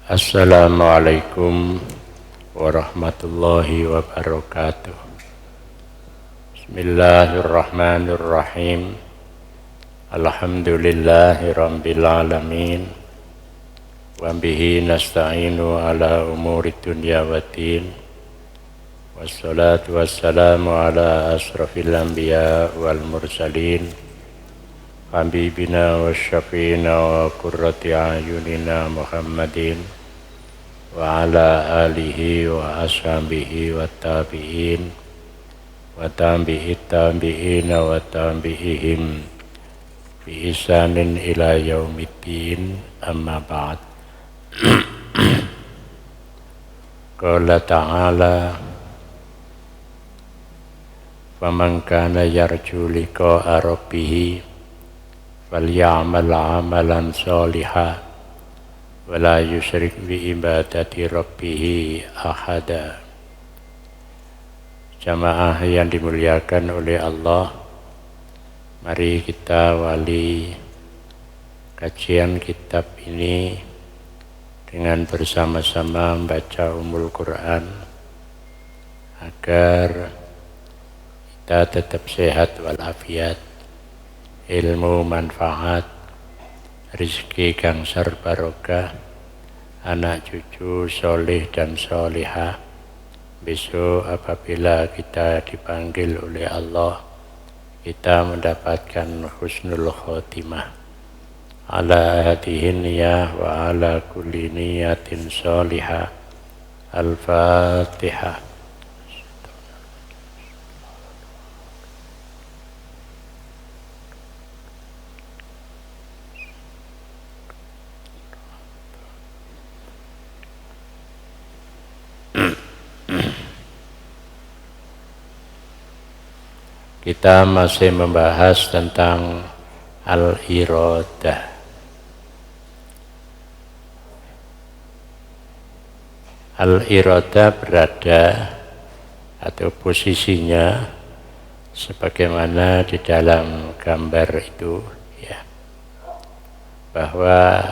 Assalamualaikum warahmatullahi wabarakatuh. Bismillahirrahmanirrahim. Alhamdulillahi rabbil alamin. Wa bihi nasta'inu ala umuri dunya waddin. Wassalatu wassalamu ala asrafil anbiya wal mursalin. Habibina wa syafiina wa qurrati ayunina Muhammadin wa ala alihi wa ashabihi wa tabi'in wa tabi'it tabi'ina wa tabi'ihim bi ihsanin ila yaumiddin, amma ba'd. Qala ta'ala faman kana yarju liqa'a rabbih falya'mal 'amalan shalihan wala yusyrik bi ibadati rabbih ahada. Jamaah yang dimuliakan oleh Allah, mari kita awali kajian kitab ini dengan bersama-sama membaca Ummul Quran agar kita tetap sehat walafiat, ilmu manfaat, rezeki kang sar barokah, anak cucu soleh dan solihah. Besok apabila kita dipanggil oleh Allah, kita mendapatkan husnul khotimah. Ala hadihin niyah wa ala kulli niyatin solihah. Al-Fatihah. Kita masih membahas tentang al-iradah. Al-iradah berada atau posisinya sebagaimana di dalam gambar itu, ya, bahwa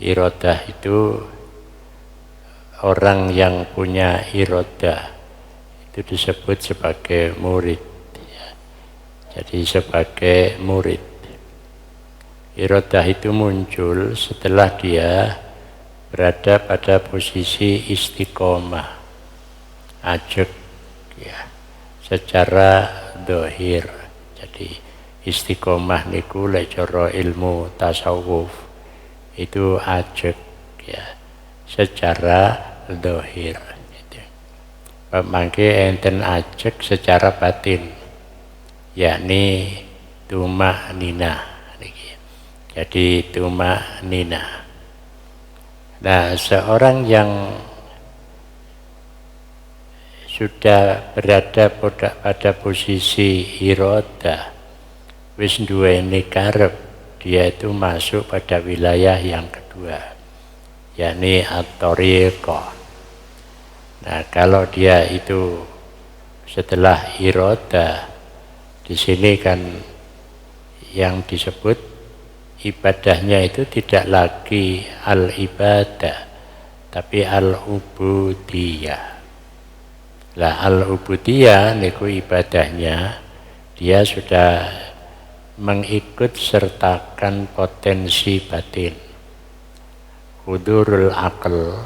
iradah itu orang yang punya iradah itu disebut sebagai murid. Jadi sebagai murid, iradah itu muncul setelah dia berada pada posisi istiqomah, ajek, ya, secara dohir. Jadi istiqomah niku lek cara ilmu tasawuf itu ajek, ya, secara dohir. Mangke enten ajek secara batin, yakni tumak nina. Jadi tumak nina. Nah, seorang yang sudah berada pada posisi iradah, wis duweni karep, dia itu masuk pada wilayah yang kedua, yakni at-thariqah. Nah, kalau dia itu setelah iradah, di sini kan yang disebut ibadahnya itu tidak lagi al-ibadah, tapi al-ubudiyah. Lah al-ubudiyah niku ibadahnya dia sudah mengikut sertakan potensi batin. Hudurul aql,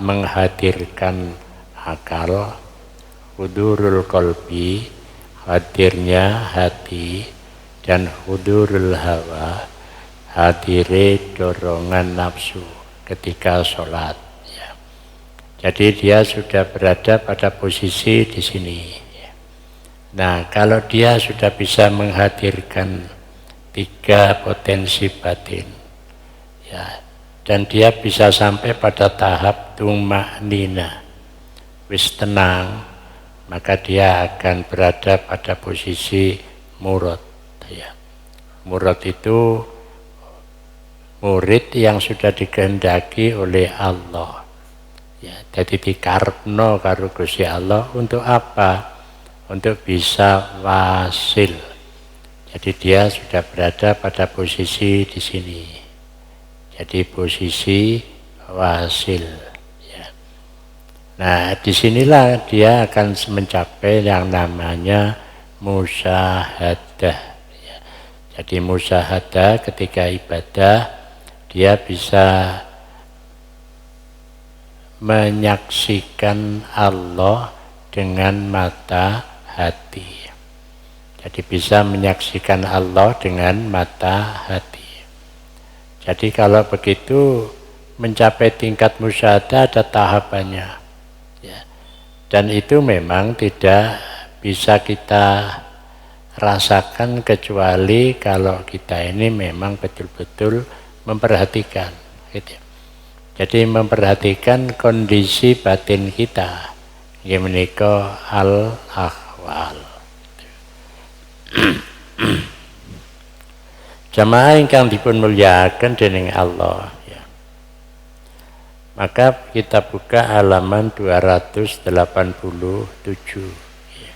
menghadirkan akal. Hudurul qalbi, hadirnya hati. Dan hudurul hawa, hadire dorongan nafsu ketika sholat, ya. Jadi dia sudah berada pada posisi di sini, ya. Nah, kalau dia sudah bisa menghadirkan tiga potensi batin, ya, dan dia bisa sampai pada tahap tumaknina, wis tenang, maka dia akan berada pada posisi murad. Ya. Murad itu murid yang sudah dikehendaki oleh Allah. Ya, jadi dikarepno karo Gusti Allah untuk apa? Untuk bisa wasil. Jadi dia sudah berada pada posisi di sini. Jadi posisi wasil. Ya. Nah, disinilah dia akan mencapai yang namanya musyahadah. Ya. Jadi musyahadah ketika ibadah dia bisa menyaksikan Allah dengan mata hati. Jadi bisa menyaksikan Allah dengan mata hati. Jadi kalau begitu mencapai tingkat musyahadah ada tahapannya. Ya. Dan itu memang tidak bisa kita rasakan kecuali kalau kita ini memang betul-betul memperhatikan. Gitu. Jadi memperhatikan kondisi batin kita. Menika al-ahwal. Jamaah ingkang dipun mulyakaken dening Allah ya. Maka kita buka halaman 287 ya.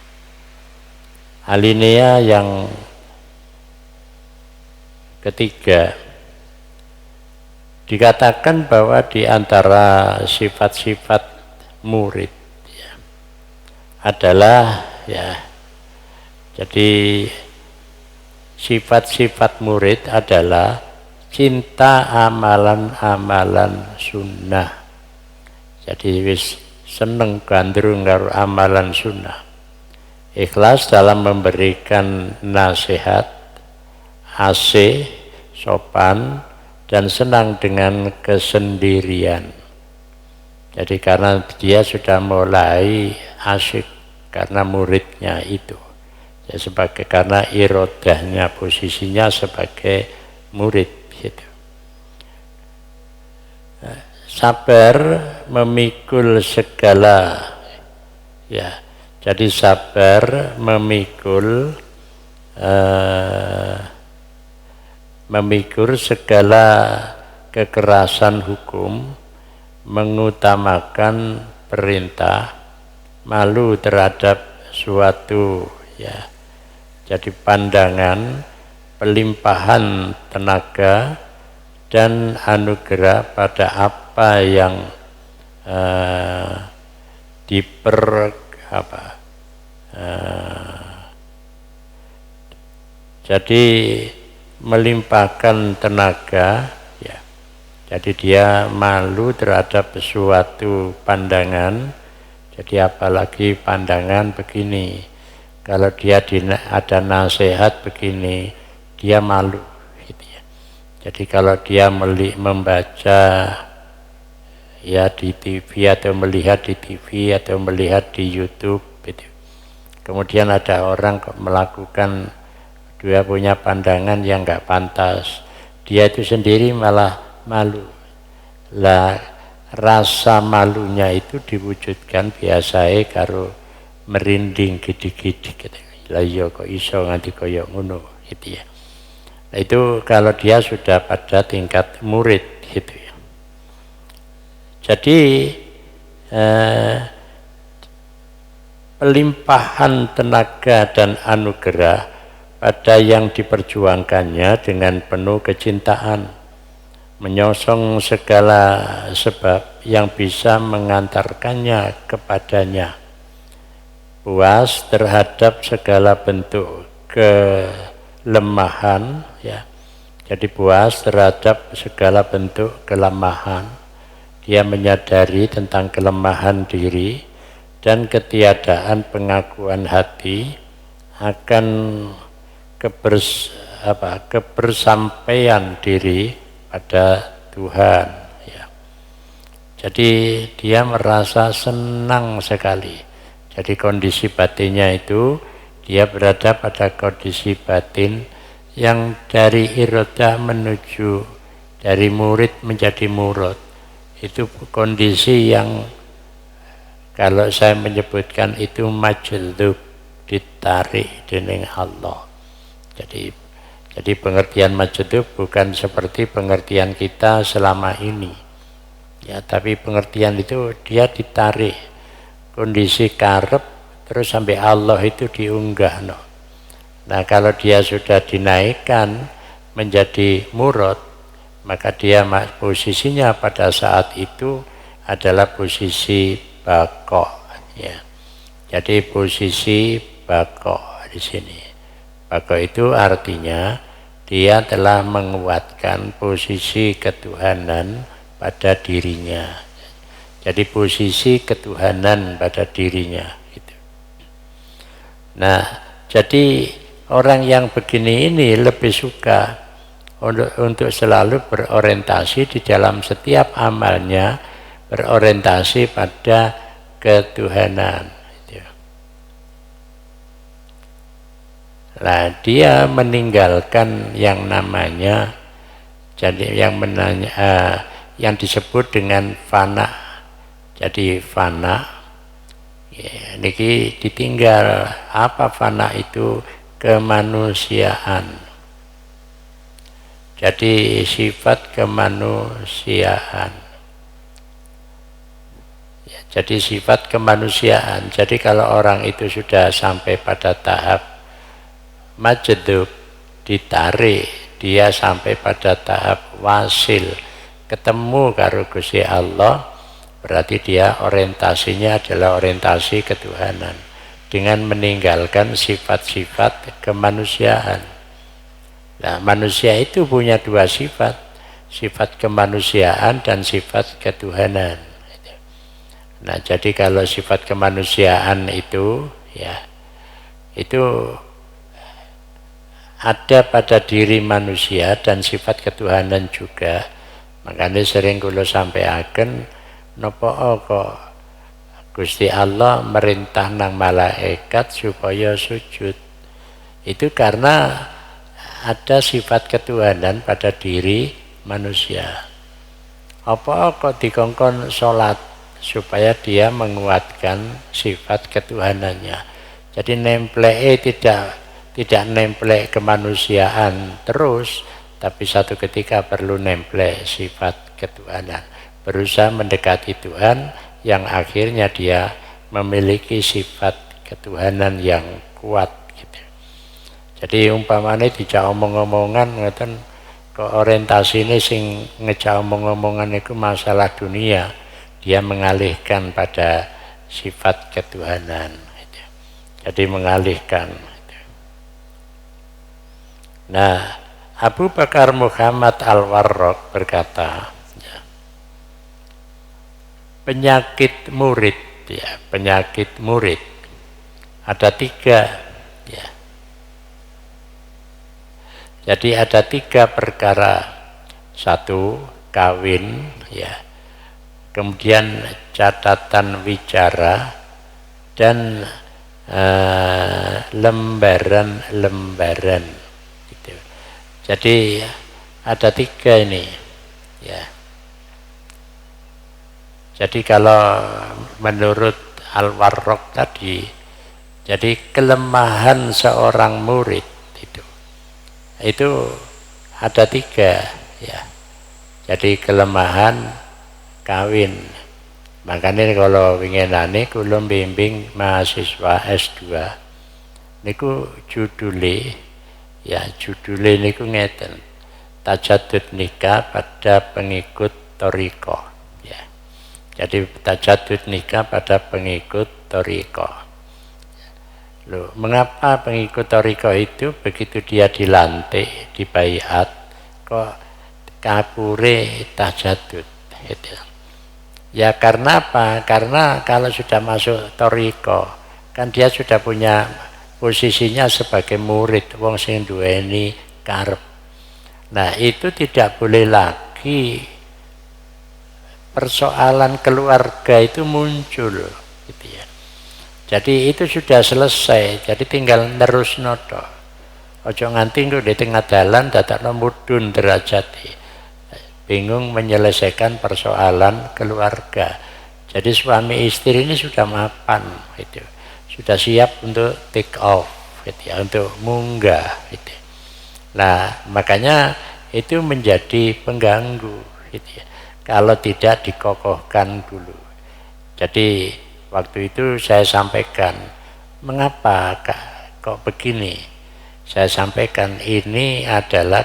Alinea yang ketiga dikatakan bahwa di antara sifat-sifat murid ya, adalah ya, jadi sifat-sifat murid adalah cinta amalan-amalan sunnah. Jadi wis seneng gandrung karo amalan sunnah. Ikhlas dalam memberikan nasihat, asih, sopan, dan senang dengan kesendirian. Jadi karena dia sudah mulai asyik karena muridnya itu. Ya, sebagai karena irodahnya posisinya sebagai murid gitu. Sabar memikul segala ya. Jadi sabar memikul segala kekerasan hukum, mengutamakan perintah, malu terhadap suatu ya. Jadi pandangan, pelimpahan tenaga dan anugerah pada apa yang jadi melimpahkan tenaga ya. Jadi dia malu terhadap suatu pandangan. Jadi apalagi pandangan begini. Kalau dia ada nasihat begini, dia malu gitu ya. Jadi kalau dia membaca ya di TV atau melihat di TV atau melihat di YouTube gitu. Kemudian ada orang melakukan, dia punya pandangan yang enggak pantas, dia itu sendiri malah malu. Lah rasa malunya itu diwujudkan biasanya karo merinding gidik-gidik gitu. Lah iya kok iso nganti kaya ngono gitu ya. Nah, itu kalau dia sudah pada tingkat murid gitu ya. Jadi pelimpahan tenaga dan anugerah pada yang diperjuangkannya dengan penuh kecintaan, menyongsong segala sebab yang bisa mengantarkannya kepadanya, puas terhadap segala bentuk kelemahan ya. Jadi puas terhadap segala bentuk kelemahan, dia menyadari tentang kelemahan diri dan ketiadaan pengakuan hati akan kebersampaian diri pada Tuhan ya. Jadi dia merasa senang sekali. Jadi kondisi batinnya itu dia berada pada kondisi batin yang dari irodah menuju dari murid menjadi murad. Itu kondisi yang kalau saya menyebutkan itu majlub, ditarik dening Allah. Jadi pengertian majlub bukan seperti pengertian kita selama ini. Ya, tapi pengertian itu dia ditarik. Kondisi karep terus sampai Allah itu diunggah no. Nah kalau dia sudah dinaikkan menjadi murad, maka dia posisinya pada saat itu adalah posisi bako, ya. Jadi posisi bako di sini. Bako itu artinya dia telah menguatkan posisi ketuhanan pada dirinya. Jadi posisi ketuhanan pada dirinya. Gitu. Nah, jadi orang yang begini ini lebih suka untuk selalu berorientasi di dalam setiap amalnya, berorientasi pada ketuhanan. Nah, dia meninggalkan yang namanya, jadi yang disebut dengan fana. Jadi fana, ya, niki ditinggal. Apa fana itu? Kemanusiaan. Jadi sifat kemanusiaan. Ya, jadi sifat kemanusiaan. Jadi kalau orang itu sudah sampai pada tahap majdub, ditarik, dia sampai pada tahap wasil, ketemu karo Gusti Allah, berarti dia orientasinya adalah orientasi ketuhanan dengan meninggalkan sifat-sifat kemanusiaan. Nah, manusia itu punya dua sifat, sifat kemanusiaan dan sifat ketuhanan. Nah, jadi kalau sifat kemanusiaan itu, ya, itu ada pada diri manusia dan sifat ketuhanan juga. Makanya sering kula sampaikan, napa kok Gusti Allah merintah nang malaikat supaya sujud. Itu karena ada sifat ketuhanan pada diri manusia. Apa kok dikongkon sholat supaya dia menguatkan sifat ketuhanannya. Jadi nemplek tidak nemplek kemanusiaan terus, tapi satu ketika perlu nemplek sifat ketuhanan. Berusaha mendekati Tuhan yang akhirnya dia memiliki sifat ketuhanan yang kuat gitu. Jadi umpamanya dijak omong-omongan ngoten, ke orientasi ini sing ngejak omong-omongan itu masalah dunia, dia mengalihkan pada sifat ketuhanan gitu. Jadi mengalihkan gitu. Nah, Abu Bakar Muhammad Al-Warraq berkata, penyakit murid, ya, penyakit murid ada tiga, ya. Jadi ada tiga perkara. Satu, kawin, ya. Kemudian catatan wicara dan lembaran-lembaran. Gitu. Jadi ada tiga ini, ya. Jadi kalau menurut Al-Warraq tadi, jadi kelemahan seorang murid itu ada tiga, ya. Jadi kelemahan kawin. Makanya kalau winginane kula bimbing mahasiswa S2 niku judule niku ngeten, tajadud nikah pada pengikut thariqah. Jadi tajadud nikah pada pengikut thariqah. Loh, mengapa pengikut thariqah itu begitu dia dilantik, dibaiat, kok kapure tajadud gitu. Ya karena apa? Karena kalau sudah masuk thariqah, kan dia sudah punya posisinya sebagai murid, wong sing duweni karep. Nah, itu tidak boleh lagi persoalan keluarga itu muncul gitu ya. Jadi itu sudah selesai, jadi tinggal terus noto. Ojo nganti kok di tengah jalan dadakno mudhun derajate. Bingung menyelesaikan persoalan keluarga. Jadi suami istri ini sudah mapan gitu. Sudah siap untuk take off gitu ya, untuk munggah gitu. Nah, makanya itu menjadi pengganggu gitu ya, kalau tidak dikokohkan dulu. Jadi waktu itu saya sampaikan, mengapa kok begini? Saya sampaikan ini adalah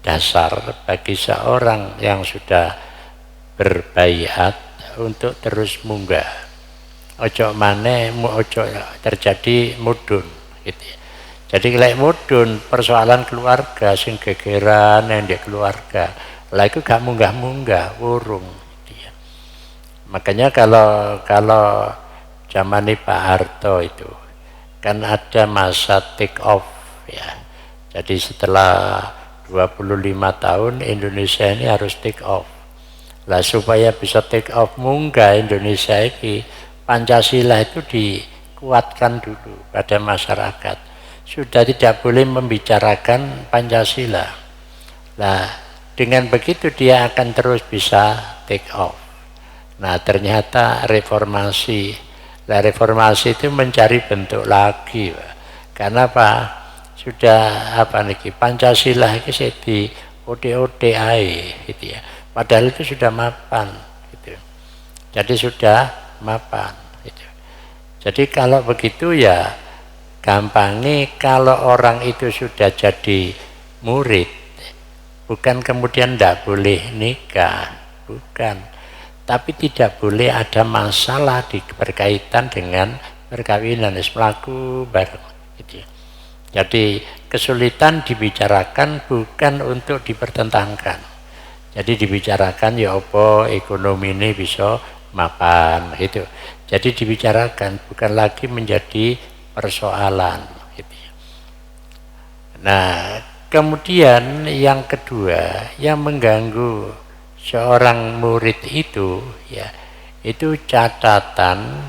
dasar bagi seorang yang sudah berbaiat untuk terus munggah. Ojo maneh ojo terjadi mudun gitu ya. Jadi lek mudun persoalan keluarga sing gegeran yang di keluarga. Lah itu gak munggah-munggah, wurung gitu ya. Makanya kalau zaman Pak Harto itu kan ada masa take off ya. Jadi setelah 25 tahun Indonesia ini harus take off. Lah supaya bisa take off munggah Indonesia ini, Pancasila itu dikuatkan dulu pada masyarakat. Sudah tidak boleh membicarakan Pancasila. Nah, dengan begitu dia akan terus bisa take off. Nah, ternyata reformasi. Nah, reformasi itu mencari bentuk lagi. Karena apa? Sudah Pancasila itu di ODOD gitu ya. Padahal itu sudah mapan gitu. Jadi sudah mapan gitu. Jadi kalau begitu ya gampangnya kalau orang itu sudah jadi murid, bukan kemudian tidak boleh nikah, bukan. Tapi tidak boleh ada masalah berkaitan dengan perkawinan, melaku bareng gitu ya. Jadi kesulitan dibicarakan bukan untuk dipertentangkan. Jadi dibicarakan ya apa ekonomi ini bisa mapan gitu. Jadi dibicarakan bukan lagi menjadi persoalan gitu. Nah, kemudian yang kedua yang mengganggu seorang murid itu ya itu catatan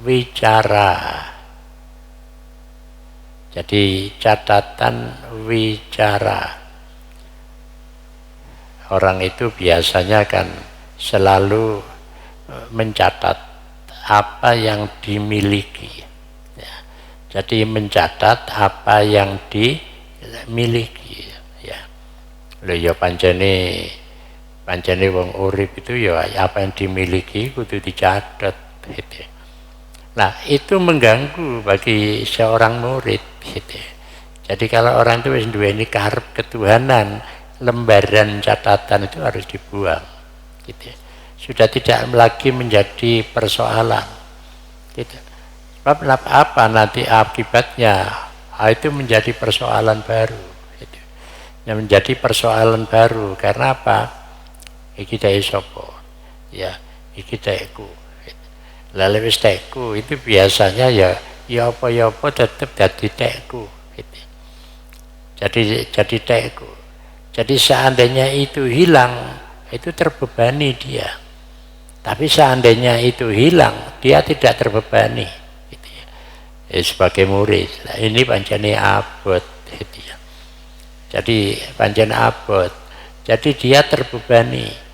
wicara. Jadi catatan wicara. Orang itu biasanya kan selalu mencatat apa yang dimiliki. Ya. Jadi mencatat apa yang dimiliki. Ya. Lho ya pancene wong urip itu ya apa yang dimiliki kudu dicatat gitu. Nah, itu mengganggu bagi seorang murid gitu. Jadi kalau orang itu duweni karep ketuhanan, lembaran catatan itu harus dibuang gitu. Sudah tidak lagi menjadi persoalan gitu. Sebab apa nanti akibatnya itu menjadi persoalan baru gitu. Yang menjadi persoalan baru karena apa? Iki dai sapa? Ya, iki daiku. Lalu wis tekku itu biasanya ya apa tetap jadi tekku gitu. Jadi tekku. Jadi seandainya itu hilang itu terbebani dia. Tapi seandainya itu hilang dia tidak terbebani gitu ya. Sebagai murid. Nah, ini pancene abot gitu ya. Jadi pancen abot. Jadi dia terbebani.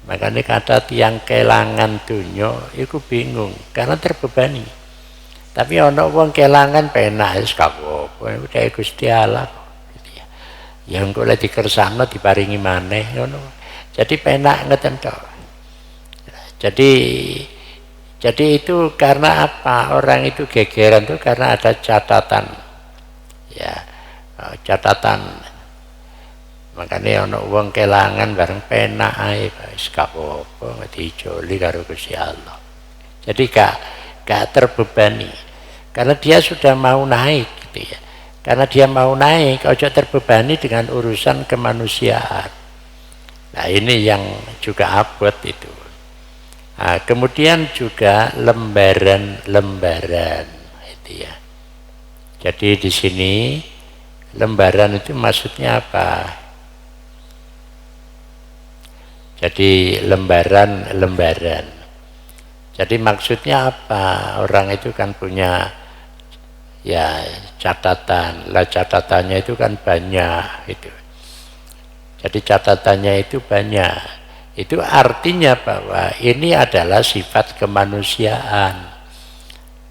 Makanya kata tiang kelangan dunya itu bingung karena terbebani. Tapi ana wong kelangan penak wis apa-apa iku dhek Gusti Allah gitu ya. Ya engko lek dikersakno diparingi maneh ngono. Jadi penak ngeten tok. Jadi itu karena apa? Orang itu gegeran itu karena ada catatan. Ya, catatan. Makanya ana wong kelangan bareng penak ae wis gak apa-apa dijoli karo Gusti Allah. Jadi gak terbebani. Karena dia sudah mau naik gitu ya. Karena dia mau naik ojo terbebani dengan urusan kemanusiaan. Nah, ini yang juga abot itu. Nah, kemudian juga lembaran-lembaran itu ya. Jadi di sini lembaran itu maksudnya apa? Jadi lembaran. Jadi maksudnya apa? Orang itu kan punya ya catatan. Lah catatannya itu kan banyak itu. Jadi catatannya itu banyak. Itu artinya bahwa ini adalah sifat kemanusiaan.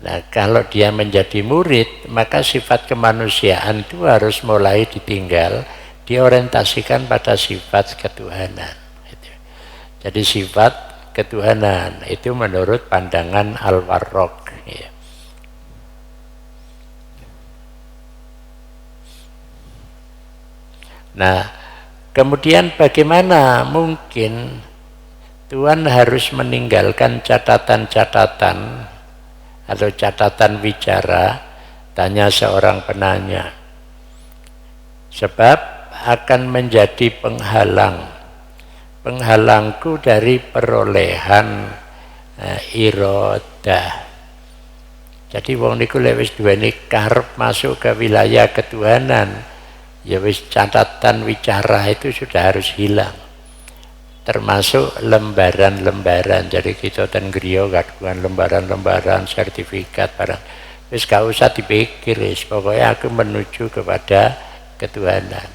Nah, kalau dia menjadi murid, maka sifat kemanusiaan itu harus mulai ditinggal, diorientasikan pada sifat ketuhanan. Jadi sifat ketuhanan itu menurut pandangan Al-Warraq ya. Nah, kemudian bagaimana mungkin Tuhan harus meninggalkan catatan-catatan atau catatan bicara, tanya seorang penanya. Sebab akan menjadi penghalangku dari perolehan irodah. Jadi wong niku lek wis duweni karep masuk ke wilayah ketuhanan, ya wis catatan wicara itu sudah harus hilang. Termasuk lembaran-lembaran. Jadi kita ten griya kagungan lembaran-lembaran sertifikat barang. Wis gak usah dipikir, pokoknya aku menuju kepada ketuhanan.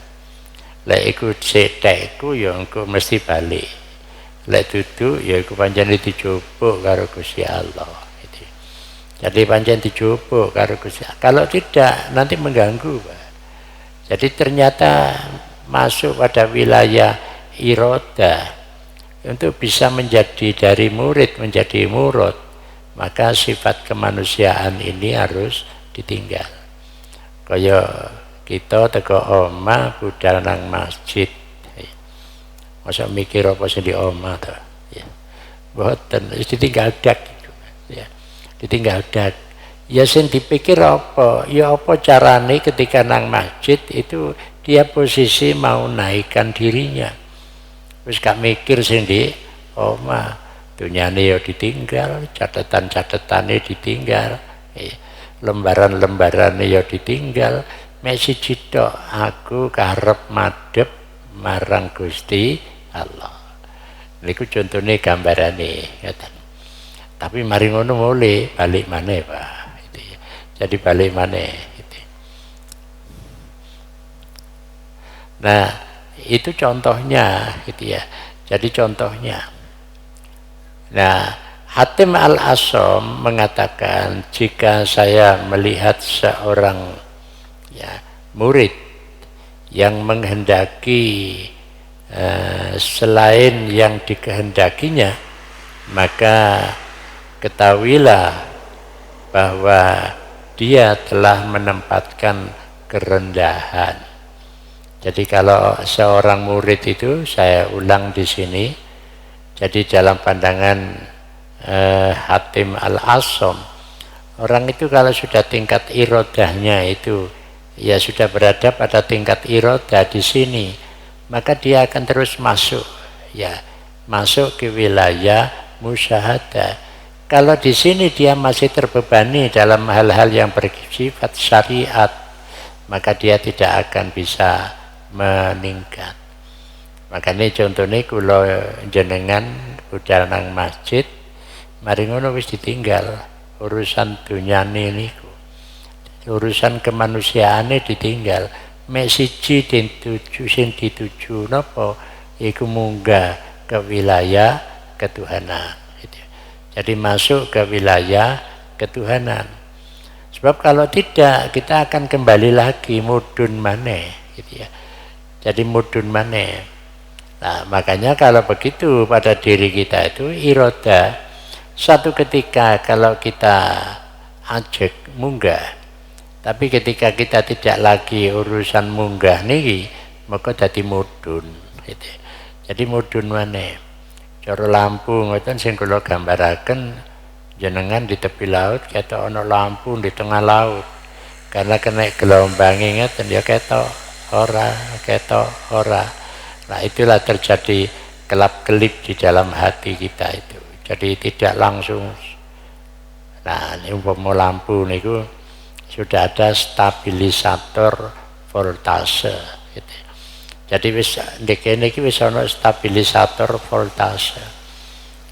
Lek iku sithik iku ya engko mesti balik. Lek dudu ya iku pancen dijupuk karo Gusti Allah. Jadi pancen dijupuk karo Gusti. Kalau tidak nanti mengganggu, Pak. Jadi ternyata masuk pada wilayah iroda untuk bisa menjadi dari murid menjadi murad, maka sifat kemanusiaan ini harus ditinggal. Kaya kita teko omah budal nang masjid. Masa mikir apa sing di omah to? Ya. Mboten, ditinggal dak gitu. Ya. Ditinggal dak. Ya sing dipikir apa? Ya apa carane ketika nang masjid itu dia posisi mau naikkan dirinya. Wis gak mikir sing di omah. Dunyane ya ditinggal, catatan-catatane ditinggal, lembaran-lembarane ya ditinggal. Mek siji tok aku karep madhep marang Gusti Allah. Niku contone gambarane ngoten. Tapi mari ngono mulai balik maneh, Pak. Itu ya. Jadi balik maneh itu. Nah, itu contohnya gitu ya. Jadi contohnya. Nah, Hatim Al-Asham mengatakan jika saya melihat seorang murid yang menghendaki selain yang dikehendakinya, maka ketahuilah bahwa dia telah menempatkan kerendahan. Jadi kalau seorang murid itu, saya ulang di sini, jadi dalam pandangan Hatim Al-Asham, orang itu kalau sudah tingkat irodahnya itu ya sudah berada pada tingkat irodah di sini, maka dia akan terus masuk masuk ke wilayah musyahadah. Kalau di sini dia masih terbebani dalam hal-hal yang bersifat syariat, maka dia tidak akan bisa meningkat. Makanya contohnya kula jenengan budal nang masjid, mari ngono wis ditinggal urusan dunyane niku. Urusan kemanusiaane ditinggal. Mek siji sing dituju napa iku munggah ke wilayah ketuhanan. Jadi masuk ke wilayah ketuhanan. Sebab kalau tidak kita akan kembali lagi mudun maneh gitu ya. Jadi mudun maneh. Nah, makanya kalau begitu pada diri kita itu iroda, satu ketika kalau kita ajek munggah, tapi ketika kita tidak lagi urusan munggah niki, maka jadi mudun gitu. Jadi mudun maneh. Cara lampu ngoten sing kula gambaraken, jenengan di tepi laut ketok ana lampu di tengah laut. Karena kena gelombange ngeten ya ketok ora. Nah, itulah terjadi kelap-kelip di dalam hati kita itu. Jadi tidak langsung. Nah, ini umpama lampu niku sudah ada stabilisator voltase gitu. Jadi wis ndekene iki wis ana stabilisator voltase.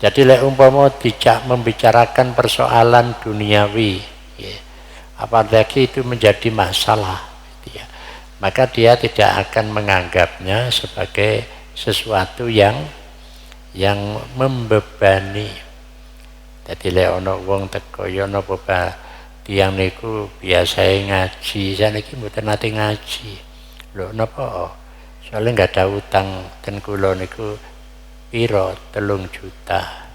Jadi lek umpama dijak membicarakan persoalan duniawi, apalagi itu menjadi masalah, gitu ya, maka dia tidak akan menganggapnya sebagai sesuatu yang membebani. Jadi lek ana wong teko ya napa tiyang niku biasae ngaji, saniki mboten nate ngaji. Lho napa? Soalnya nggak ada utang ten kula niku piro 3 juta.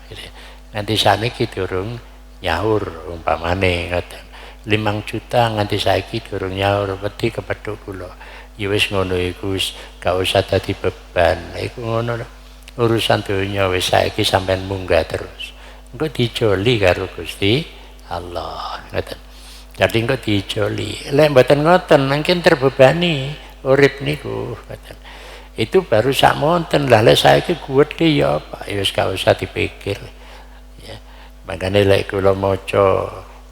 Nanti saniki durung nyaur umpamane ngoten. 5 juta nganti saiki durung nyaur wedi kepethuk kula. Ya wis ngono iku gak usah dadi beban. Iku ngono urusan donya wis saiki sampean munggah terus. Engko dijoli karo Gusti Allah. Ngoten. Jadi engko dijoli. Lek mboten ngoten mungkin terbebani urip niku. Ngoten. Itu baru sak monten lah lek saiki gedhe ya apa ya wis gak usah dipikir. Ya. Makane lek kula maca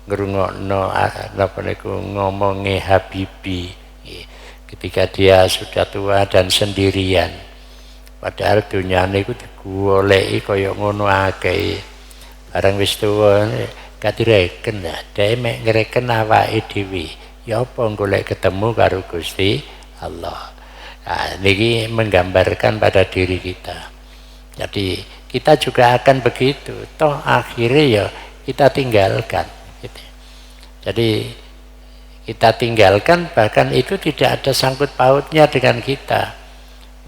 ngrungokno napa niku ngomonge Habibie ketika dia sudah tua dan sendirian, padahal dunyane iku digoleki kaya ngono akeh. Bareng wis tuwa gak direken dhek mek ngreken awake dhewe ya apa golek ketemu karo Gusti Allah. Nah, ini menggambarkan pada diri kita. Jadi kita juga akan begitu, toh akhirnya ya kita tinggalkan gitu. Jadi kita tinggalkan, bahkan itu tidak ada sangkut pautnya dengan kita.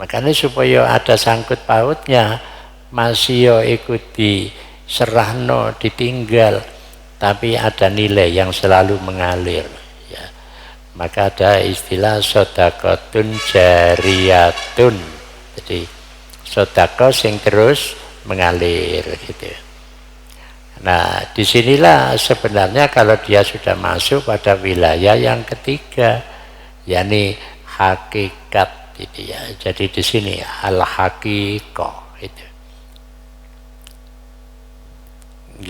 Makanya supaya ada sangkut pautnya, masih yo ikut diserahno, ditinggal, tapi ada nilai yang selalu mengalir. Ya. Maka ada istilah sodakotun jariyatun. Jadi sodako sing terus mengalir gitu. Nah, disinilah sebenarnya kalau dia sudah masuk pada wilayah yang ketiga, yakni hakikat, gitu ya. Jadi di sini al-haqiqah itu. G.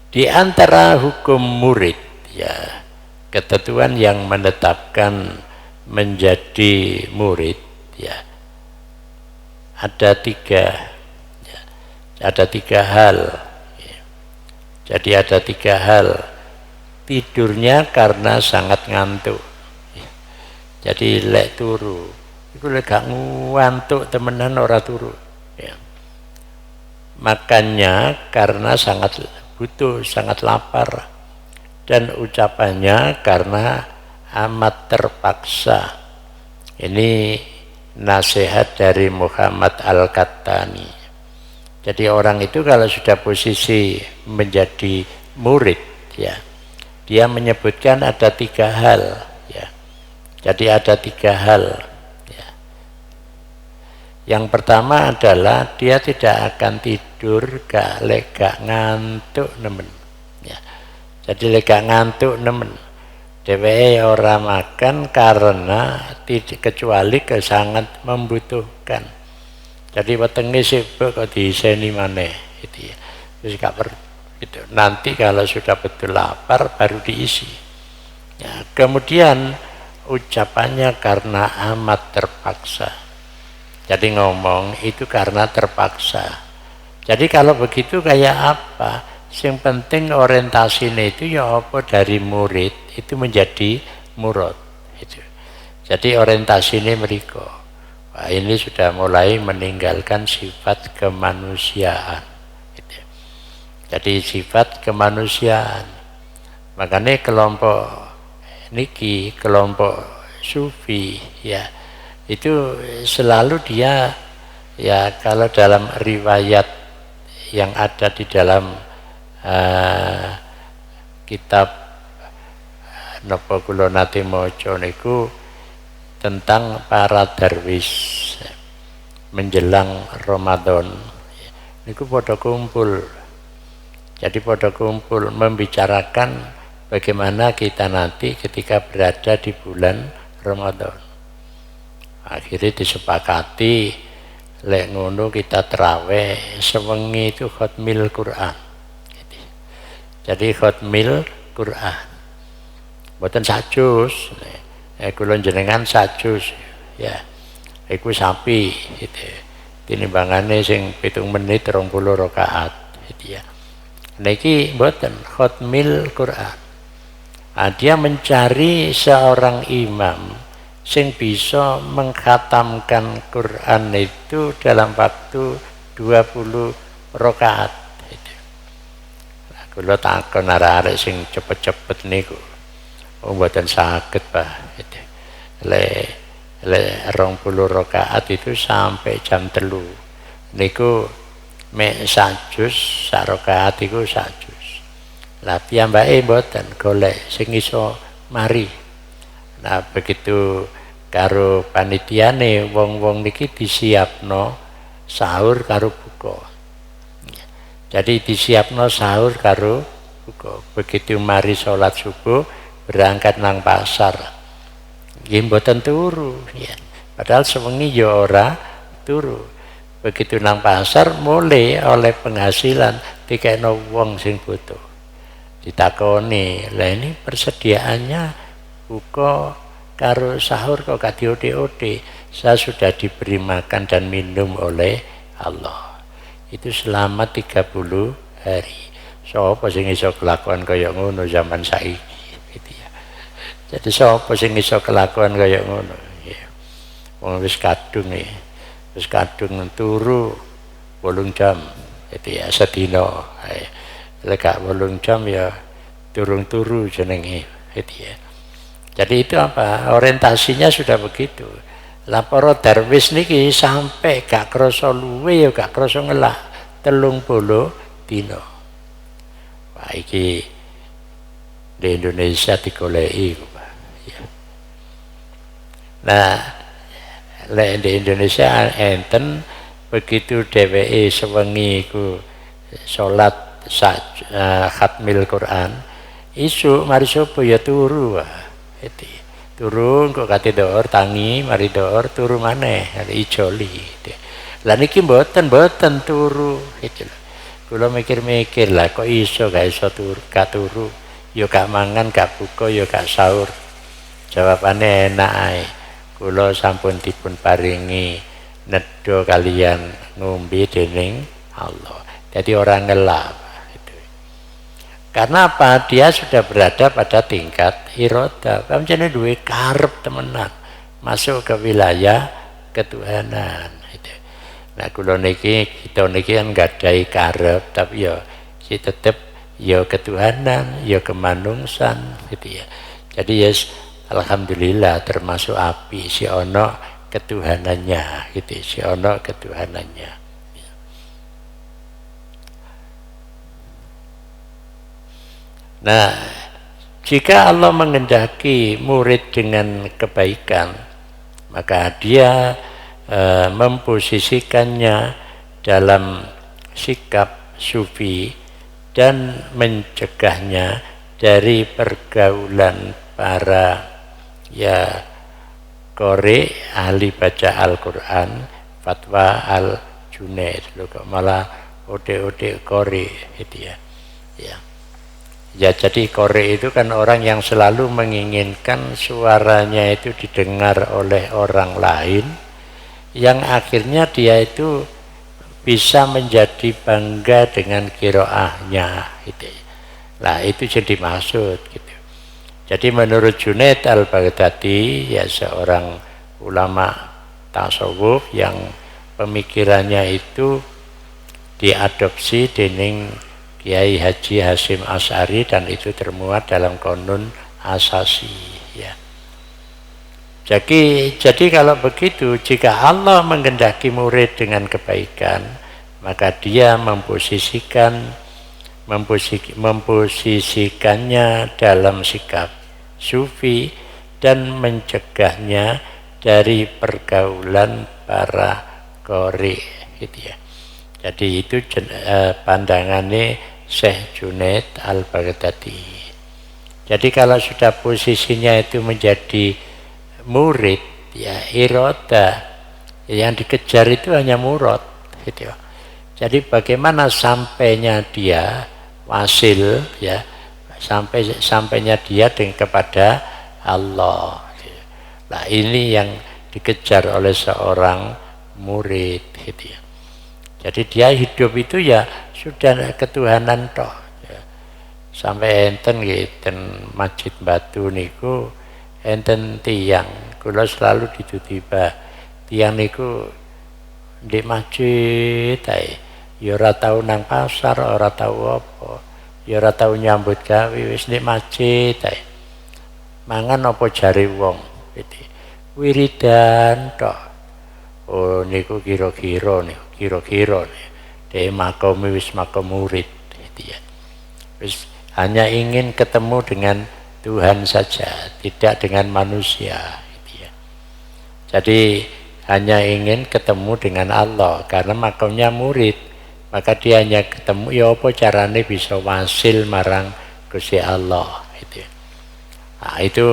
Di antara hukum murid, ya, ketentuan yang menetapkan menjadi murid, ya. Ada tiga hal ya. Jadi ada 3 hal. Tidurnya karena sangat ngantuk ya. Jadi lek turu itu lek gak ngantuk temenan ora turu ya. Makannya karena sangat butuh, sangat lapar, dan ucapannya karena amat terpaksa. Ini nasihat dari Muhammad Al-Qattani. Jadi orang itu kalau sudah posisi menjadi murid ya, dia menyebutkan ada 3 hal ya. Jadi ada 3 hal ya. Yang pertama adalah dia tidak akan tidur gak ngantuk nemen ya. Jadi gak ngantuk nemen. Dheweke ora makan karena kecuali sangat membutuhkan. Jadi wetenge sibuk kok diiseni maneh gitu ya. Terus gak gitu. Nanti kalau sudah betul lapar baru diisi. Ya, kemudian ucapannya karena amat terpaksa. Jadi ngomong itu karena terpaksa. Jadi kalau begitu kayak apa? Yang penting orientasinya itu ya apa dari murid itu menjadi murad itu. Jadi orientasinya mereka. Wah, ini sudah mulai meninggalkan sifat kemanusiaan. Gitu. Jadi sifat kemanusiaan. Makanya kelompok niki, kelompok sufi ya itu selalu dia ya kalau dalam riwayat yang ada di dalam kitab napa kula nate maca niku tentang para darwis menjelang Ramadan niku pada kumpul. Jadi pada kumpul membicarakan bagaimana kita nanti ketika berada di bulan Ramadan. Akhirnya disepakati lek ngono kita terawih sewengi itu khatmil Quran. Jadi khatmil Quran. Mboten sajus. Kula jenengan sajus ya. Iku sapi gitu. Tinimbangane sing 7 menit 20 rakaat gitu ya. Niki mboten khatmil Quran. Dia mencari seorang imam sing bisa mengkhatamkan Quran itu dalam waktu 20 rakaat. Kula takon arek-arek sing cepet-cepet niku. Mboten saged, Pak. Le 20 rakaat itu sampai jam 3. Niku mek sajus sak rakaat iku sajus. Lah piyambake mboten golek sing iso mari. Nah begitu karo panitiane wong-wong niki disiapno sahur karo buka. Jadi disiapno sahur karo buka. Begitu mari sholat subuh berangkat nang pasar. Nggih mboten turu ya. Padahal sewengi ya ora turu. Begitu nang pasar mulai oleh penghasilan dikekno wong sing butuh. Ditakoni, lah ini persediaannya buka karo sahur kok gak diode-ode. Saya sudah diberi makan dan minum oleh Allah. Itu selama 30 hari. Sapa sing iso kelakuan kaya ngono zaman saiki gitu ya. Jadi sapa sing iso kelakuan kaya ngono ya. Wong wis kadung ya. Wis kadung turu 8 jam itu ya sedina. Lek gak 8 jam ya durung turu jenenge itu ya. Jadi itu apa? Orientasinya sudah begitu. Lah para darwis niki sampai gak krasa luwe ya gak krasa ngelak 30 dina. Wah iki di Indonesia digoleki ya. Nah, lek di Indonesia enten begitu dheweke sewengi iku salat khatmil Quran, isuk mari sapa ya turu wae. Turun kok kate door tangi mari door turu maneh ijoli lah niki mboten turu gitu lho. Kula mikir-mikir lah kok iso gak iso turu ya gak mangan gak buka ya gak sahur. Jawabane enak ae. Kula sampun dipun paringi nedha kalian ngombe dening Allah. Jadi orang ngelap. Karena apa? Dia sudah berada pada tingkat iroda. Pancene duwe karep temenan masuk ke wilayah ketuhanan. Nah kula niki kita niki kan gadai karep tapi ya si tetep ya ketuhanan, ya kemanungsan gitu ya. Jadi yes, alhamdulillah termasuk api si ono ketuhanannya gitu, si ono ketuhanannya. Nah, jika Allah mengendaki murid dengan kebaikan, maka dia memposisikannya dalam sikap sufi dan mencegahnya dari pergaulan para ya qori ahli baca Al-Quran, fatwa Al-Junaid, malah ode-ode qori itu ya. Ya jadi qori itu kan orang yang selalu menginginkan suaranya itu didengar oleh orang lain, yang akhirnya dia itu bisa menjadi bangga dengan qiraahnya gitu. Nah itu jadi maksud gitu. Jadi menurut Junaid al-Baghdadi ya seorang ulama tasawuf yang pemikirannya itu diadopsi dening Kiai Haji Hasyim Asy'ari dan itu termuat dalam Qonun Asasi ya. Jadi kalau begitu, jika Allah menghendaki murid dengan kebaikan, maka dia memposisikannya dalam sikap sufi dan mencegahnya dari pergaulan para qori gitu ya. Jadi itu pandangannya Syekh Junaid al-Baghdadi. Jadi kalau sudah posisinya itu menjadi murid ya iroda, yang dikejar itu hanya murad gitu. Jadi bagaimana sampainya dia wasil ya, sampainya dia kepada Allah. Nah ini yang dikejar oleh seorang murid gitu ya. Jadi dia hidup itu ya sudah ketuhanan toh. Ya. Sampai enten ngiten Masjid Batu niku enten tiang, kula selalu ditutiba tiang niku di masjid ae. Ya ora tau nang pasar, ora tau apa. Ya ora tau nyambut gawe wis ning masjid ae. Mangan apa jare wong gitu. Wiridan tok. Oh niku kira-kira nih Dia makom wis makom murid gitu ya. Wis hanya ingin ketemu dengan Tuhan saja, tidak dengan manusia gitu ya. Jadi hanya ingin ketemu dengan Allah karena makomnya murid, maka dia hanya ketemu ya apa carane bisa wasil marang Gusti Allah gitu ya. Nah, itu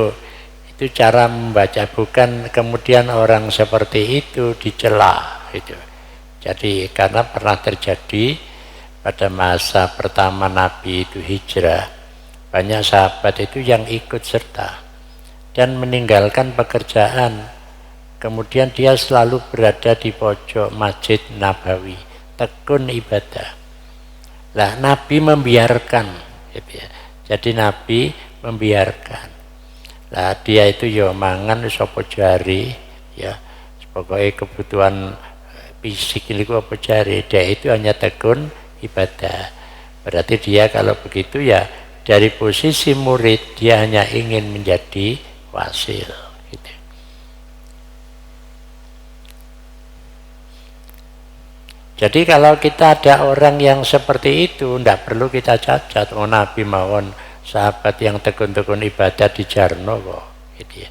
cara membaca, bukan kemudian orang seperti itu dicela gitu. Jadi karena pernah terjadi pada masa pertama Nabi itu hijrah, banyak sahabat itu yang ikut serta dan meninggalkan pekerjaan. Kemudian dia selalu berada di pojok Masjid Nabawi, tekun ibadah. Lah Nabi membiarkan gitu ya. Jadi Nabi membiarkan. Lah dia itu ya mangan sapa jari ya. Pokoknya kebutuhan fisik ini apa jari, dia itu hanya tekun ibadah. Berarti dia kalau begitu ya dari posisi murid dia hanya ingin menjadi wasil gitu. Jadi kalau kita ada orang yang seperti itu, tidak perlu kita cacat. Oh Nabi mawon sahabat yang tekun-tekun ibadah di Jarno kok, gitu ya.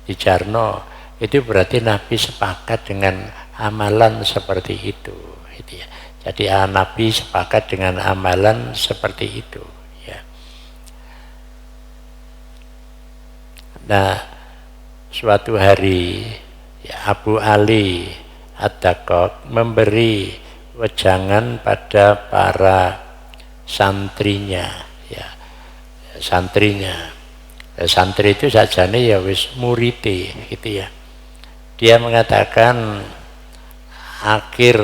Di Jarno itu berarti Nabi sepakat dengan amalan seperti itu, gitu ya. Jadi Nabi sepakat dengan amalan seperti itu, ya. Nah, suatu hari ya, Abu Ali Ad-Daqqaq memberi wejangan pada para santrinya ya, santrinya. Santri itu sajane ya wis murite gitu ya. Dia mengatakan akhir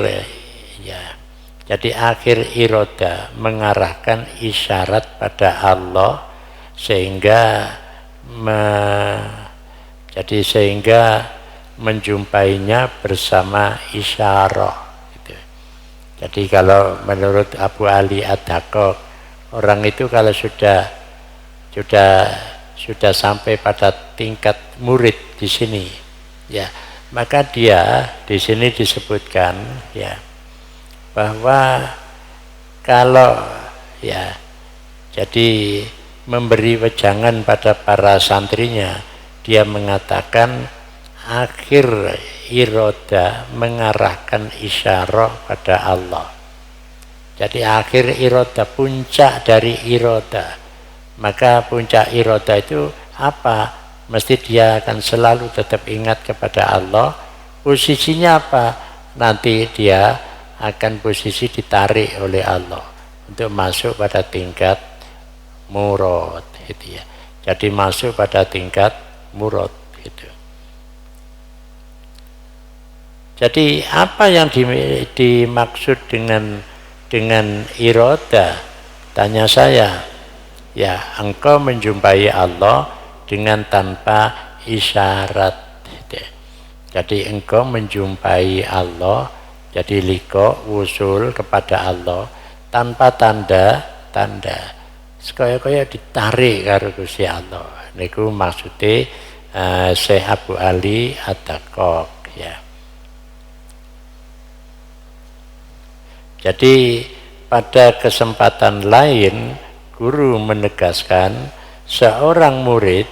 ya, jadi akhir iroda mengarahkan isyarat pada Allah sehingga jadi sehingga menjumpainya bersama isyarah. Jadi kalau menurut Abu Ali Ad-Daqqaq, orang itu kalau sudah sampai pada tingkat murid di sini, ya, maka dia di sini disebutkan ya bahwa kalau ya jadi memberi wejangan pada para santrinya, dia mengatakan akhir iroda mengarahkan isyarah pada Allah. Jadi akhir iroda, puncak dari iroda. Maka puncak iroda itu apa? Mesti dia akan selalu tetap ingat kepada Allah. Posisinya apa? Nanti dia akan posisi ditarik oleh Allah untuk masuk pada tingkat murad gitu ya. Jadi masuk pada tingkat murad gitu. Jadi apa yang dimaksud dengan iroda? Tanya saya. Ya, engkau menjumpai Allah dengan tanpa isyarat. Jadi engkau menjumpai Allah, jadi liko wusul kepada Allah tanpa tanda-tanda. Sekaya-kaya ditarik karo Gusti Allah. Niku maksude Syekh Abu Ali Ad-Daqqaq ya. Jadi pada kesempatan lain guru menegaskan seorang murid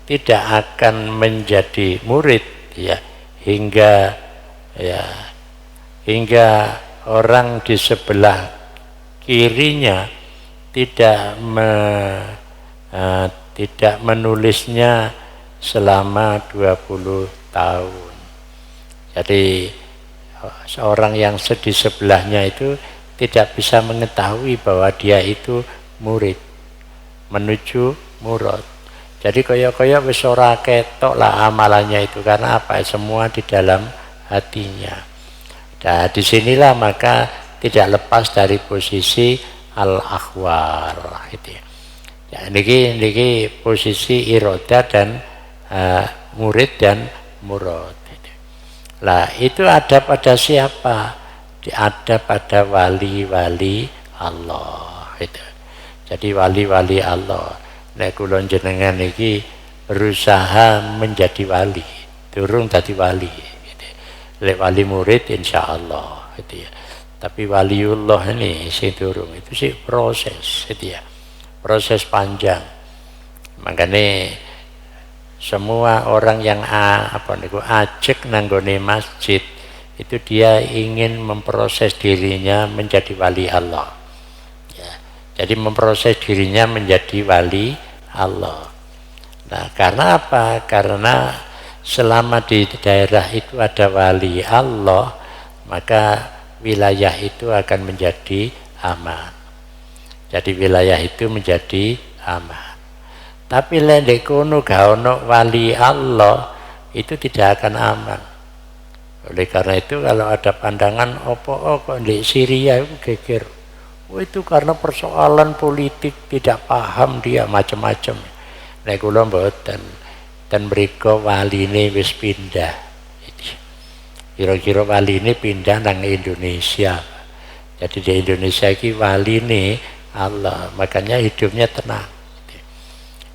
tidak akan menjadi murid ya hingga orang di sebelah kirinya tidak menulisnya selama 20 tahun. Jadi seorang yang di sebelahnya itu tidak bisa mengetahui bahwa dia itu murid menuju murad. Jadi kaya-kaya wis ora ketok lah amalannya itu, karena apa? Semua di dalam hatinya. Nah, disinilah maka tidak lepas dari posisi al-akhwar itu. Ya, niki posisi iroda dan murid dan murad. Lah itu ada pada siapa? Ada pada wali-wali Allah itu. Jadi wali-wali Allah. Nek kula jenengan iki berusaha menjadi wali, durung dadi wali gitu. Lek wali murid insyaallah gitu ya. Tapi waliullah ini sing durung itu sih proses gitu ya. Proses panjang. Makanya semua orang yang ajek nanggone masjid itu dia ingin memproses dirinya menjadi wali Allah. Ya. Jadi memproses dirinya menjadi wali Allah. Nah, karena apa? Karena selama di daerah itu ada wali Allah, maka wilayah itu akan menjadi aman. Jadi wilayah itu menjadi aman. Tapi lek kono gak ono wali Allah, itu tidak akan aman. Oleh karena itu kalau ada pandangan kok di Syria itu geger. Itu karena persoalan politik, tidak paham dia macam-macam. Nek kula mboten ten mriku waline wis pindah. Kira-kira waline pindah nang Indonesia. Jadi di Indonesia iki waline Allah, makanya hidupnya tenang.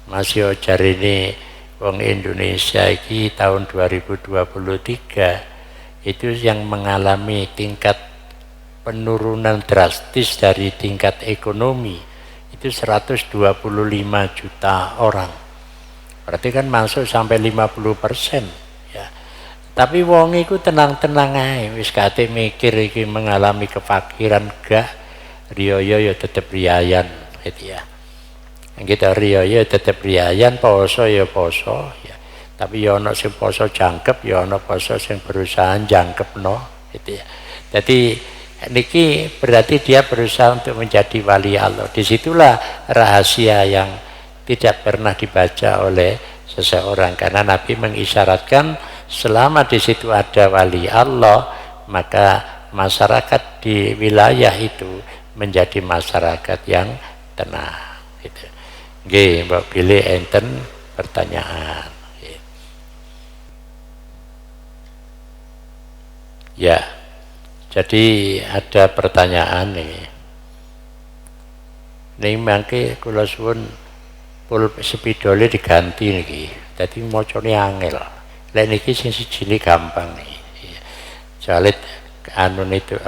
Masih jarine wong Indonesia iki tahun 2023 itu yang mengalami tingkat penurunan drastis dari tingkat ekonomi itu 125 juta orang. Berarti kan masuk sampai 50% ya. Tapi wong iku tenang-tenang ae, wis kate mikir iki mengalami kefakiran gak, riyo ya tetep riayan gitu ya. Kita riyo ya tetep riayan, poso ya poso ya. Tapi ya ana sing poso jangkep, ya ana poso sing berusaha jangkepno gitu ya. Jadi niki berarti dia berusaha untuk menjadi wali Allah. Disitulah rahasia yang tidak pernah dibaca oleh seseorang, karena Nabi mengisyaratkan selama di situ ada wali Allah, maka masyarakat di wilayah itu menjadi masyarakat yang tenang. Gitu. Nggih, Mbak pilih enten pertanyaan. Ya. Jadi ada pertanyaan nih. Ning mangke kula suwun pul sepidole diganti niki. Dadi macane angel. Lek niki sing sijine gampang nih. Jalit anu itu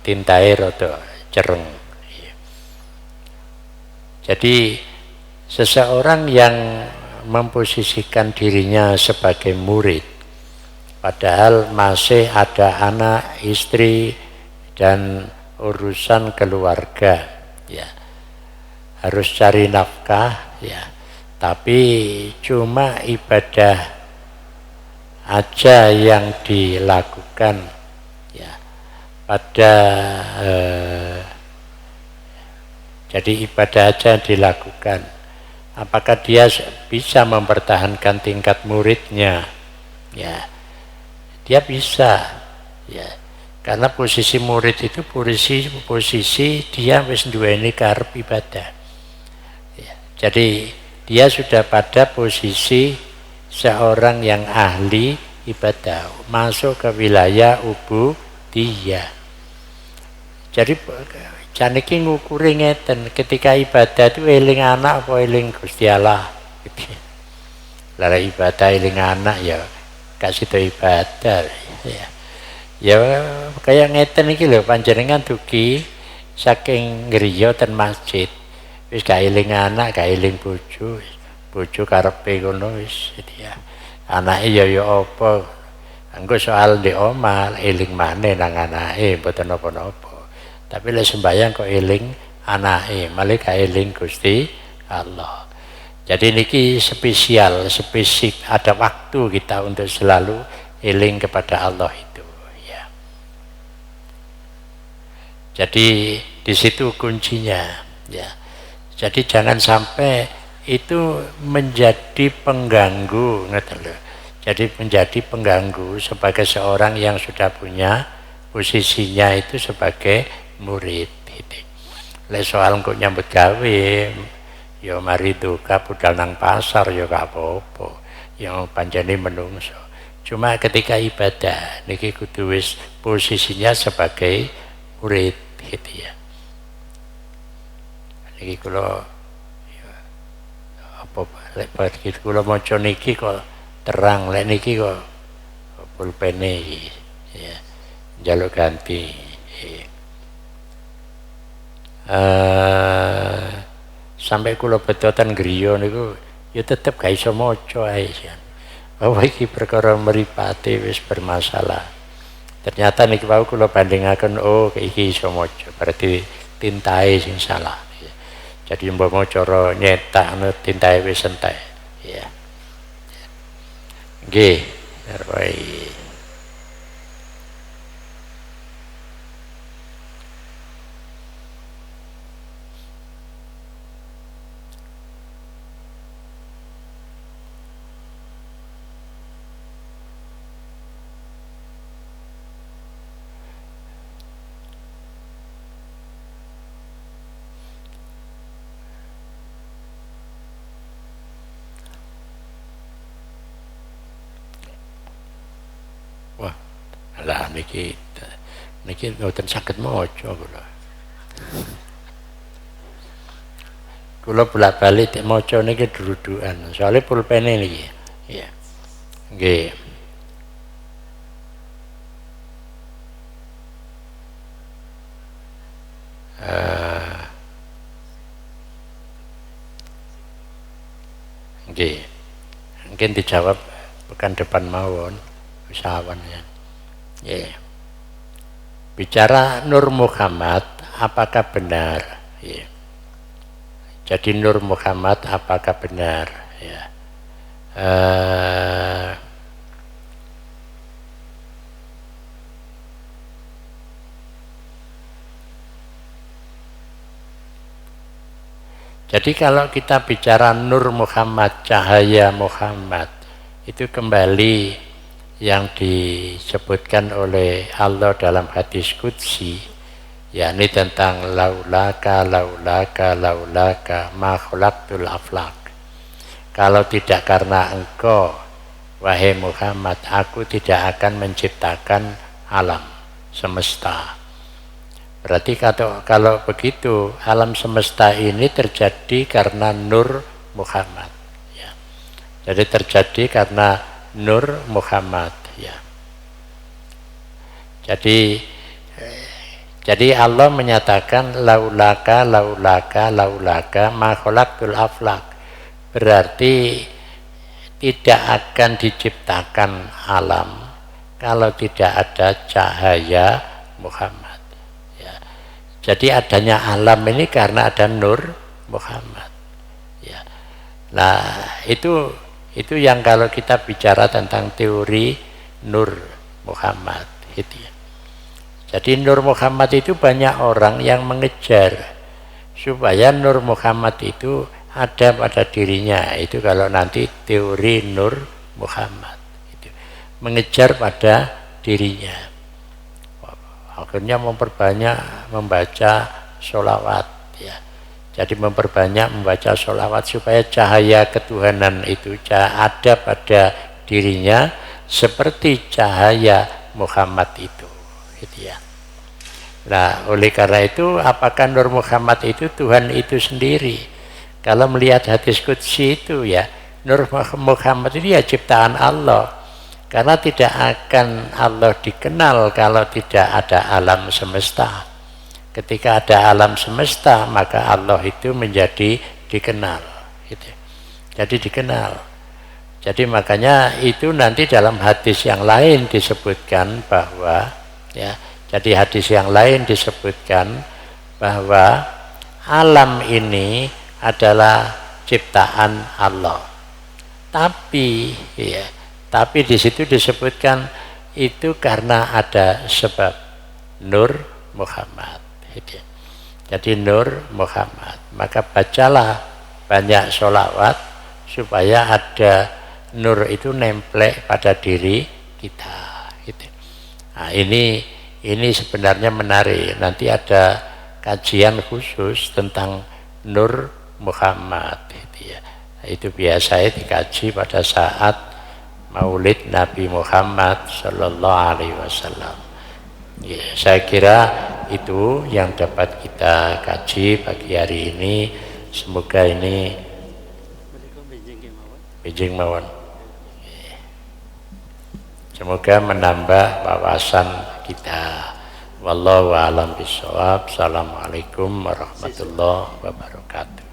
tintae rada cereng. Jadi seseorang yang memposisikan dirinya sebagai murid, padahal masih ada anak, istri, dan urusan keluarga, ya harus cari nafkah, ya. Tapi cuma ibadah aja yang dilakukan, ya. Jadi ibadah aja dilakukan. Apakah dia bisa mempertahankan tingkat muridnya? Ya. Dia bisa, ya, karena posisi murid itu posisi dia wis duweni karep ibadah, ya. Jadi dia sudah pada posisi seorang yang ahli ibadah, masuk ke wilayah ubudiyah. Jadi janiki ngukuri ngeten, ketika ibadah itu eling anak apa eling Gusti Allah. Lara ibadah eling anak ya kasih to ibadah ya. Ya kayak ngeten iki lho, panjenengan dugi saking griya ten masjid wis gak eling anak, gak eling bojo karepe ngono wis ya. Anake ya apa engko soal di omah eling maneh nang anake mboten napa-napa. Tapi lek sembahyang kok eling anake, malah gak eling Gusti Allah. Jadi niki spesifik ada waktu kita untuk selalu eling kepada Allah itu, ya. Jadi di situ kuncinya, ya. Jadi jangan sampai itu menjadi pengganggu, ngerti lho. Jadi menjadi pengganggu sebagai seorang yang sudah punya posisinya itu sebagai murid. Gitu. Lek soal kok nyambut gawe, ya mari duka budal nang pasar ya gak apa-apa, yang panjane menungso. Cuma ketika ibadah niki kudu wis posisinya sebagai murid gitu ya. Niki kula ya, apa lek iki kula maca niki kok terang, lek niki kok pulpene ya njaluk ganti. Sampai kula betotan griya niku ya tetep gak iso maca ae jan. Bahwa iki perkara mripate wis bermasalah. Ternyata niki wau kula bandingaken oh iki iso maca berarti tintae sing salah. Jadi umpama cara nyetak tintae wis entek ya. Nggih, baik. Wah, lah niki mboten saged maca kula. Kula bolak-balik maca niki dudukan. Soale pulpene niki. Iya. Nggih. Nggih. Mungkin dijawab pekan depan mawon usahawan ya. Yeah. Bicara Nur Muhammad apakah benar? Yeah. Jadi Nur Muhammad apakah benar? Ya. Jadi kalau kita bicara Nur Muhammad, cahaya Muhammad, itu kembali yang disebutkan oleh Allah dalam hadis qudsi, yakni tentang laulaka ma khalaqtul aflaq. Kalau tidak karena engkau wahai Muhammad, aku tidak akan menciptakan alam semesta. Berarti kalau begitu alam semesta ini terjadi karena Nur Muhammad ya. Jadi terjadi karena Nur Muhammad ya. Jadi Allah menyatakan laulaka ma khalaqtul aflaq. Berarti tidak akan diciptakan alam kalau tidak ada cahaya Muhammad. Jadi adanya alam ini karena ada Nur Muhammad. Ya. Nah itu yang kalau kita bicara tentang teori Nur Muhammad itu ya. Jadi Nur Muhammad itu banyak orang yang mengejar supaya Nur Muhammad itu ada pada dirinya. Itu kalau nanti teori Nur Muhammad itu mengejar pada dirinya. Akhirnya memperbanyak membaca sholawat ya. Jadi memperbanyak membaca sholawat supaya cahaya ketuhanan itu ada pada dirinya seperti cahaya Muhammad itu gitu ya. Nah oleh karena itu apakah Nur Muhammad itu Tuhan itu sendiri? Kalau melihat hadis qudsi itu ya, Nur Muhammad itu ya ciptaan Allah. Karena tidak akan Allah dikenal kalau tidak ada alam semesta. Ketika ada alam semesta, maka Allah itu menjadi dikenal. Gitu. Jadi dikenal. Jadi makanya itu nanti dalam hadis yang lain disebutkan bahwa, ya, jadi hadis yang lain disebutkan bahwa alam ini adalah ciptaan Allah. Tapi di situ disebutkan itu karena ada sebab Nur Muhammad. Jadi Nur Muhammad. Maka bacalah banyak sholawat supaya ada Nur itu nemplek pada diri kita. Nah ini sebenarnya menarik. Nanti ada kajian khusus tentang Nur Muhammad. Itu biasanya dikaji pada saat Maulid Nabi Muhammad Sallallahu Alaihi Wasallam. Ya, saya kira itu yang dapat kita kaji pagi hari ini. Semoga ini bijing mawon. Semoga menambah wawasan kita. Wallahu a'lam bishawab. Assalamualaikum warahmatullahi wabarakatuh.